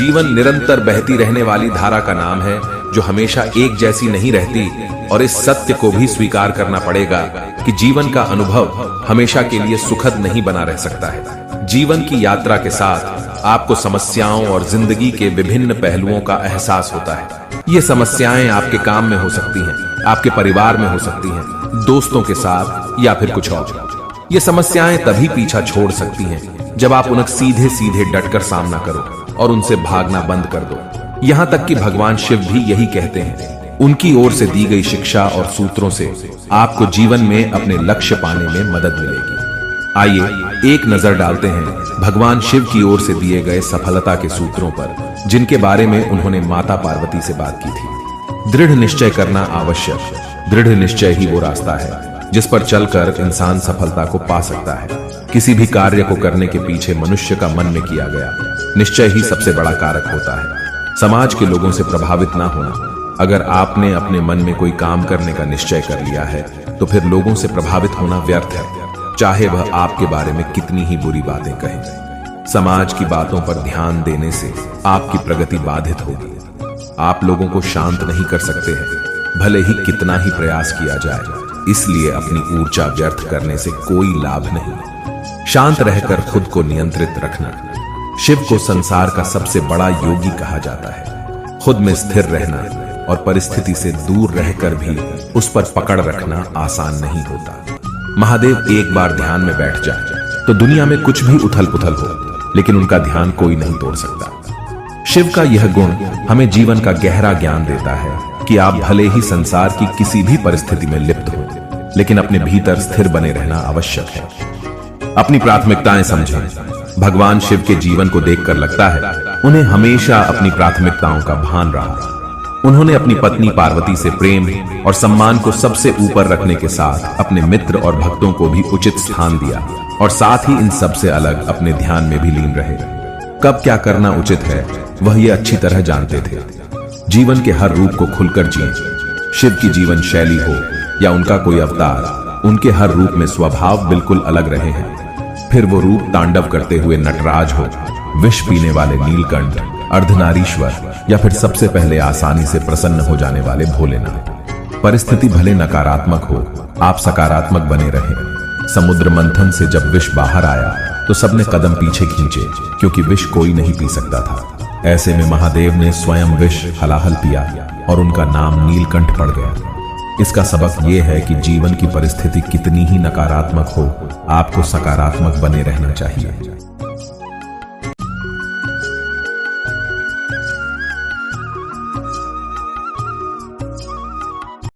जीवन निरंतर बहती रहने वाली धारा का नाम है जो हमेशा एक जैसी नहीं रहती, और इस सत्य को भी स्वीकार करना पड़ेगा कि जीवन का अनुभव हमेशा के लिए सुखद नहीं बना रह सकता है। जीवन की यात्रा के साथ आपको समस्याओं और जिंदगी के विभिन्न पहलुओं का एहसास होता है। ये समस्याएं आपके काम में हो सकती हैं, आपके परिवार में हो सकती हैं, दोस्तों के साथ या फिर कुछ और। ये समस्याएं तभी पीछा छोड़ सकती हैं जब आप उन्हें सीधे सीधे डटकर सामना करो और उनसे भागना बंद कर दो। यहां तक कि भगवान शिव भी यही कहते हैं। उनकी ओर से दी गई शिक्षा और सूत्रों से आपको जीवन में अपने लक्ष्य पाने में मदद मिलेगी। आइए एक नजर डालते हैं भगवान शिव की ओर से दिए गए सफलता के सूत्रों पर, जिनके बारे में उन्होंने माता पार्वती से बात की थी। दृढ़ निश्चय करना आवश्यक। दृढ़ निश्चय ही वो रास्ता है जिस पर चलकर इंसान सफलता को पा सकता है। किसी भी कार्य को करने के पीछे मनुष्य का मन में किया गया निश्चय ही सबसे बड़ा कारक होता है। समाज के लोगों से प्रभावित ना होना। अगर आपने अपने मन में कोई काम करने का निश्चय कर लिया है तो फिर लोगों से प्रभावित होना व्यर्थ है, चाहे वह आपके बारे में कितनी ही बुरी बातें कहें। समाज की बातों पर ध्यान देने से आपकी प्रगति बाधित होगी। आप लोगों को शांत नहीं कर सकते हैं, भले ही कितना ही प्रयास किया जाए। इसलिए अपनी ऊर्जा व्यर्थ करने से कोई लाभ नहीं। शांत रहकर खुद को नियंत्रित रखना। शिव को संसार का सबसे बड़ा योगी कहा जाता है। खुद में स्थिर रहना और परिस्थिति से दूर रहकर भी उस पर पकड़ रखना आसान नहीं होता। महादेव एक बार ध्यान में बैठ जाए तो दुनिया में कुछ भी उथल पुथल हो, लेकिन उनका ध्यान कोई नहीं तोड़ सकता। शिव का यह गुण हमें जीवन का गहरा ज्ञान देता है कि आप भले ही संसार की किसी भी परिस्थिति में लिप्त हो, लेकिन अपने भीतर स्थिर बने रहना आवश्यक है। अपनी प्राथमिकताएं समझें। भगवान शिव के जीवन को देखकर लगता है उन्हें हमेशा अपनी प्राथमिकताओं का भान रहा। उन्होंने अपनी पत्नी पार्वती से प्रेम और सम्मान को सबसे ऊपर रखने के साथ अपने मित्र और भक्तों को भी उचित स्थान दिया, और साथ ही इन सबसे अलग अपने ध्यान में भी लीन रहे। कब क्या करना उचित है वह ये अच्छी तरह जानते थे। जीवन के हर रूप को खुलकर जिए। शिव की जीवन शैली हो या उनका कोई अवतार, उनके हर रूप में स्वभाव बिल्कुल अलग रहे हैं। फिर वो रूप तांडव करते हुए नटराज हो, विष पीने वाले नीलकंठ, अर्धनारीश्वर, या फिर सबसे पहले आसानी से प्रसन्न हो जाने वाले भोलेनाथ। परिस्थिति भले नकारात्मक हो, आप सकारात्मक बने रहे। समुद्र मंथन से जब विष बाहर आया तो सबने कदम पीछे खींचे, क्योंकि विष कोई नहीं पी सकता था। ऐसे में महादेव ने स्वयं विष हलाहल पिया और उनका नाम नीलकंठ पड़ गया। इसका सबक यह है कि जीवन की परिस्थिति कितनी ही नकारात्मक हो, आपको सकारात्मक बने रहना चाहिए।